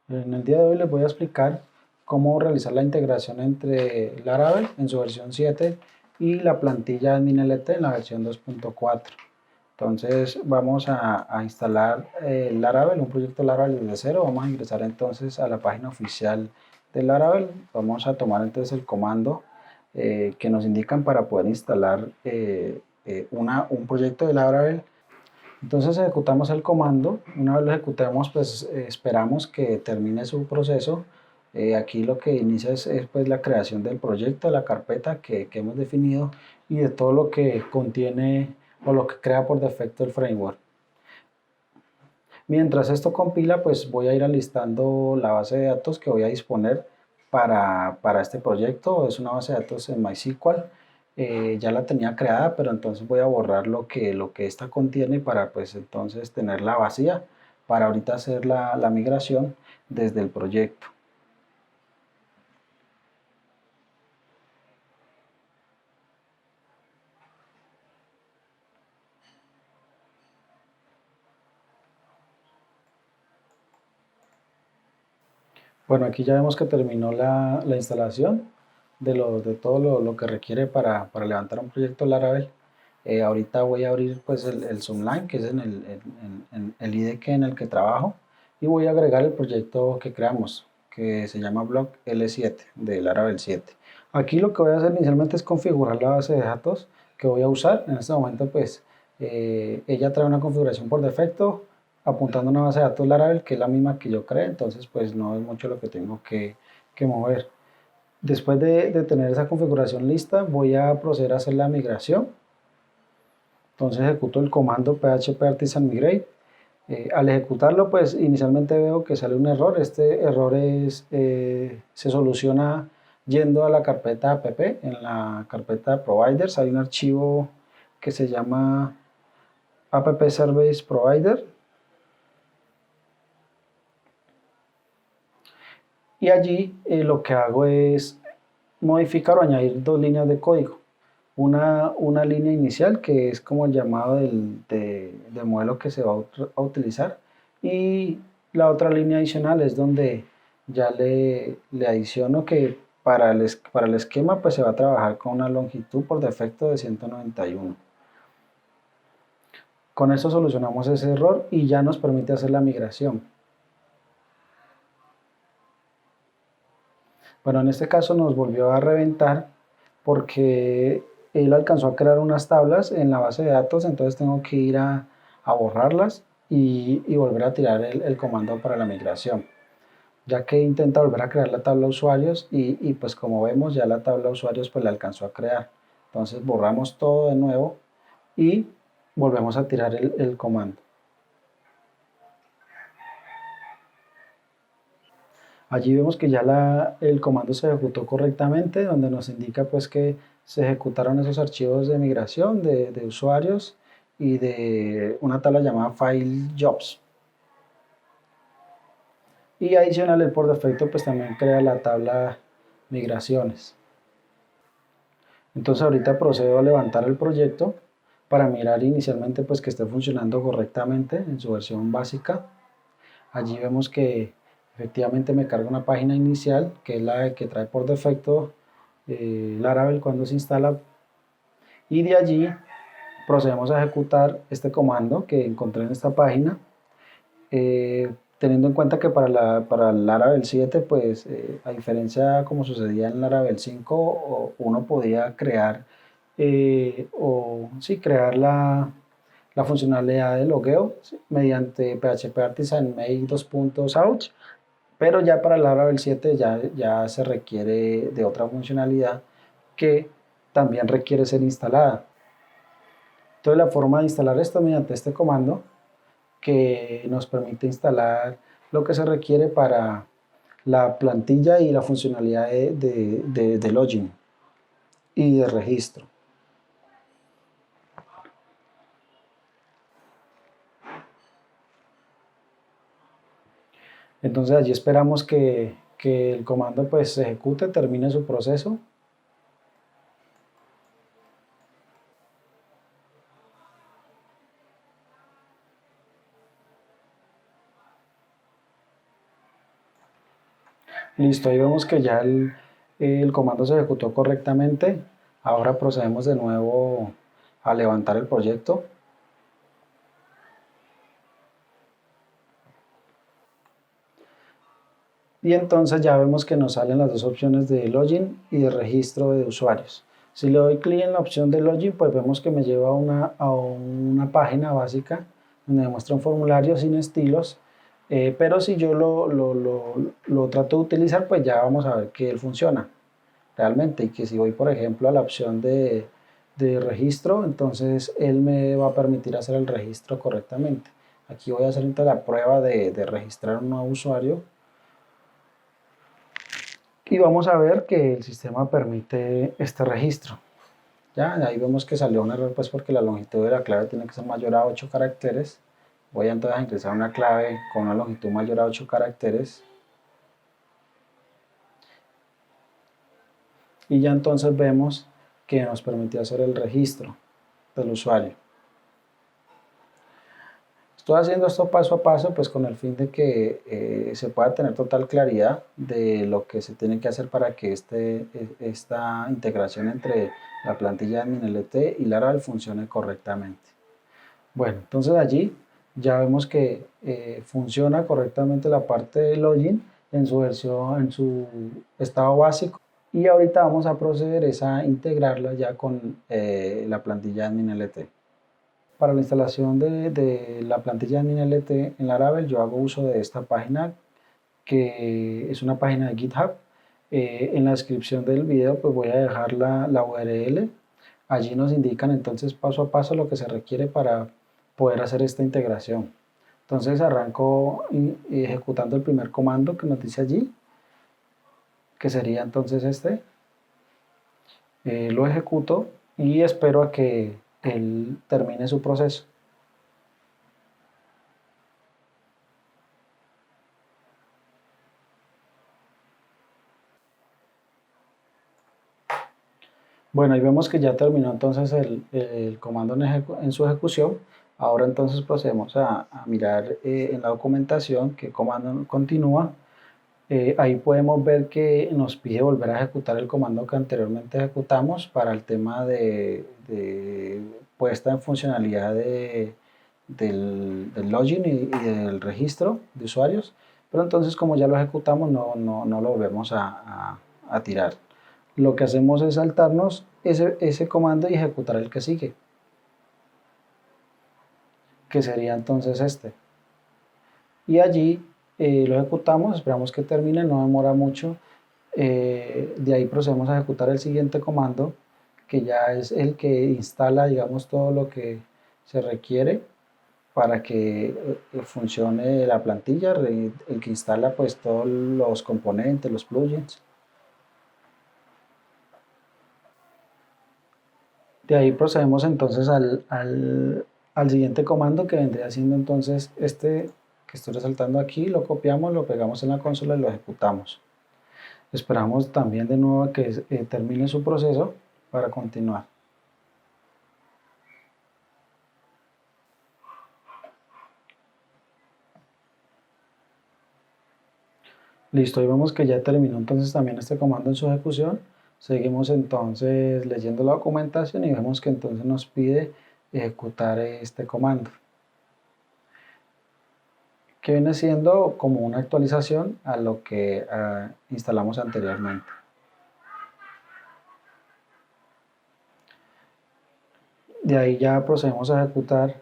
En el día de hoy les voy a explicar cómo realizar la integración entre Laravel en su versión 7 y la plantilla AdminLT en la versión 2.4. Entonces vamos a instalar Laravel, un proyecto Laravel desde cero. Vamos a ingresar entonces a la página oficial de Laravel. Vamos a tomar entonces el comando que nos indican para poder instalar un proyecto de Laravel. Entonces ejecutamos el comando. Una vez lo ejecutemos, pues esperamos que termine su proceso. Aquí lo que inicia es, pues, la creación del proyecto, de la carpeta que hemos definido y de todo lo que contiene o lo que crea por defecto el framework. Mientras esto compila, pues voy a ir alistando la base de datos que voy a disponer para este proyecto. Es una base de datos en MySQL. Ya la tenía creada, pero entonces voy a borrar lo que esta contiene para pues entonces tenerla vacía para ahorita hacer la migración desde el proyecto. Bueno, aquí ya vemos que terminó la instalación de todo lo que requiere para levantar un proyecto Laravel. Ahorita voy a abrir pues el Zoomline, que es el IDE en el que trabajo, y voy a agregar el proyecto que creamos, que se llama Block L7 de Laravel 7. Aquí lo que voy a hacer inicialmente es configurar la base de datos que voy a usar. En este momento pues ella trae una configuración por defecto apuntando a una base de datos Laravel que es la misma que yo creé, entonces pues no es mucho lo que tengo que mover. Después de tener esa configuración lista, voy a proceder a hacer la migración. Entonces ejecuto el comando php artisan migrate. Al ejecutarlo, pues inicialmente veo que sale un error. Este error se soluciona yendo a la carpeta app. En la carpeta providers hay un archivo que se llama app service provider. Y allí lo que hago es modificar o añadir dos líneas de código. Una línea inicial que es como el llamado del modelo que se va a utilizar, y la otra línea adicional es donde ya le adiciono que para el esquema pues se va a trabajar con una longitud por defecto de 191. Con esto solucionamos ese error y ya nos permite hacer la migración. Bueno, en este caso nos volvió a reventar porque él alcanzó a crear unas tablas en la base de datos, entonces tengo que ir a borrarlas y volver a tirar el comando para la migración, ya que intenta volver a crear la tabla de usuarios y pues como vemos ya la tabla de usuarios pues la alcanzó a crear. Entonces borramos todo de nuevo y volvemos a tirar el comando. Allí vemos que ya el comando se ejecutó correctamente, donde nos indica pues que se ejecutaron esos archivos de migración de usuarios y de una tabla llamada file jobs. Y adicional, el por defecto pues también crea la tabla migraciones. Entonces ahorita procedo a levantar el proyecto para mirar inicialmente pues que esté funcionando correctamente en su versión básica. Allí vemos que efectivamente me carga una página inicial, que es la que trae por defecto Laravel cuando se instala, y de allí procedemos a ejecutar este comando que encontré en esta página, teniendo en cuenta que para Laravel 7, pues a diferencia como sucedía en Laravel 5, uno podía crear crear la funcionalidad de logueo, ¿sí?, mediante PHP Artisan Make 2.ouch, pero ya para Laravel 7 ya se requiere de otra funcionalidad que también requiere ser instalada. Entonces la forma de instalar esto mediante este comando que nos permite instalar lo que se requiere para la plantilla y la funcionalidad de login y de registro. Entonces allí esperamos que el comando pues se ejecute, termine su proceso. Listo, ahí vemos que ya el comando se ejecutó correctamente. Ahora procedemos de nuevo a levantar el proyecto. Y entonces ya vemos que nos salen las dos opciones de login y de registro de usuarios. Si le doy clic en la opción de login, pues vemos que me lleva a una página básica donde me muestra un formulario sin estilos. Pero si yo lo trato de utilizar, pues ya vamos a ver que él funciona realmente. Y que si voy, por ejemplo, a la opción de registro, entonces él me va a permitir hacer el registro correctamente. Aquí voy a hacer entonces la prueba de registrar un nuevo usuario. Y vamos a ver que el sistema permite este registro. Ya, ahí vemos que salió un error pues porque la longitud de la clave tiene que ser mayor a 8 caracteres. Voy entonces a ingresar una clave con una longitud mayor a 8 caracteres. Y ya entonces vemos que nos permitió hacer el registro del usuario. Estoy haciendo esto paso a paso pues con el fin de que se pueda tener total claridad de lo que se tiene que hacer para que esta integración entre la plantilla de AdminLT y Laravel funcione correctamente. Bueno, entonces allí ya vemos que funciona correctamente la parte de login en su versión, en su estado básico. Y ahorita vamos a proceder a integrarla ya con la plantilla AdminLT. Para la instalación de la plantilla AdminLT en Laravel, yo hago uso de esta página, que es una página de GitHub. En la descripción del video pues voy a dejar la URL. Allí nos indican entonces paso a paso lo que se requiere para poder hacer esta integración. Entonces arranco ejecutando el primer comando que nos dice allí, que sería entonces este. Lo ejecuto y espero a que él termine su proceso. Bueno, ahí vemos que ya terminó entonces el comando en su ejecución. Ahora entonces procedemos a mirar en la documentación qué comando continúa. Ahí podemos ver que nos pide volver a ejecutar el comando que anteriormente ejecutamos para el tema de puesta en funcionalidad del login y del registro de usuarios. Pero entonces como ya lo ejecutamos no lo volvemos a tirar. Lo que hacemos es saltarnos ese comando y ejecutar el que sigue, que sería entonces este. Y allí lo ejecutamos, esperamos que termine, no demora mucho. De ahí procedemos a ejecutar el siguiente comando, que ya es el que instala, digamos, todo lo que se requiere para que funcione la plantilla, el que instala pues todos los componentes, los plugins. De ahí procedemos entonces al siguiente comando, que vendría siendo entonces este que estoy resaltando aquí. Lo copiamos, lo pegamos en la consola y lo ejecutamos. Esperamos también de nuevo a que termine su proceso para continuar. Listo, y vemos que ya terminó entonces también este comando en su ejecución. Seguimos entonces leyendo la documentación y vemos que entonces nos pide ejecutar este comando, que viene siendo como una actualización a lo que instalamos anteriormente. De ahí ya procedemos a ejecutar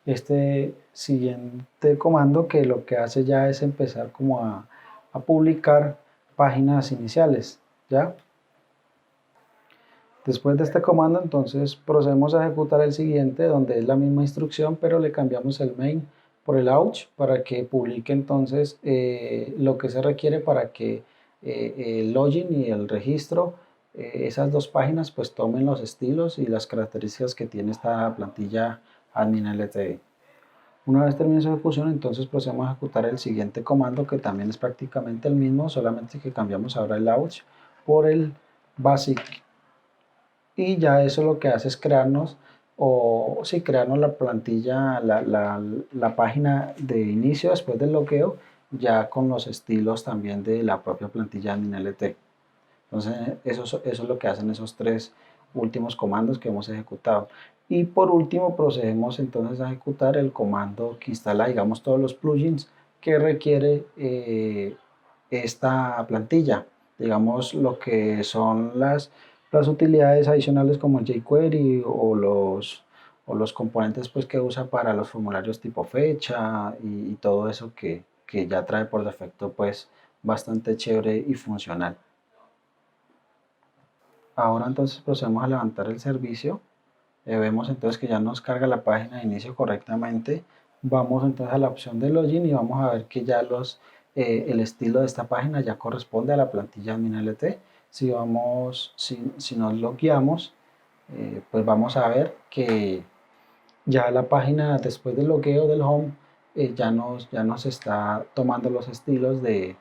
este siguiente comando, que lo que hace ya es empezar como a publicar páginas iniciales, ¿ya? Después de este comando entonces procedemos a ejecutar el siguiente, donde es la misma instrucción pero le cambiamos el main por el ouch para que publique entonces lo que se requiere para que el login y el registro, esas dos páginas pues tomen los estilos y las características que tiene esta plantilla admin LTE. Una vez termine su ejecución, entonces procedemos a ejecutar el siguiente comando, que también es prácticamente el mismo, solamente que cambiamos ahora el ouch por el basic. Y ya eso lo que hace es crearnos, o sí, crearnos la plantilla, la página de inicio después del logueo, ya con los estilos también de la propia plantilla admin LT. Entonces, eso es lo que hacen esos tres últimos comandos que hemos ejecutado. Y por último, procedemos entonces a ejecutar el comando que instala, digamos, todos los plugins que requiere esta plantilla. Digamos, lo que son las utilidades adicionales como el jQuery o los componentes pues, que usa para los formularios tipo fecha y todo eso que ya trae por defecto pues bastante chévere y funcional. Ahora entonces procedemos a levantar el servicio. Vemos entonces que ya nos carga la página de inicio correctamente. Vamos entonces a la opción de login y vamos a ver que ya el estilo de esta página ya corresponde a la plantilla admin LT. Si nos logueamos, pues vamos a ver que ya la página después del logueo del home ya nos está tomando los estilos de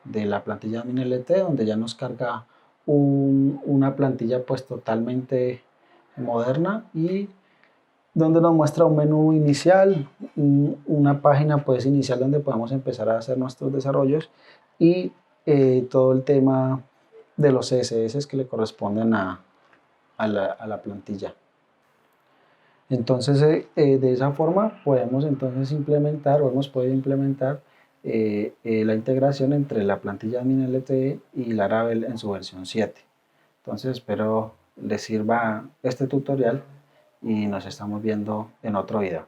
la plantilla admin LT, donde ya nos carga una plantilla pues totalmente moderna y donde nos muestra un menú inicial, una página pues inicial donde podemos empezar a hacer nuestros desarrollos y todo el tema de los CSS que le corresponden a la plantilla. Entonces, de esa forma podemos entonces implementar o hemos podido implementar la integración entre la plantilla admin LTE y Laravel en su versión 7. Entonces, espero les sirva este tutorial y nos estamos viendo en otro video.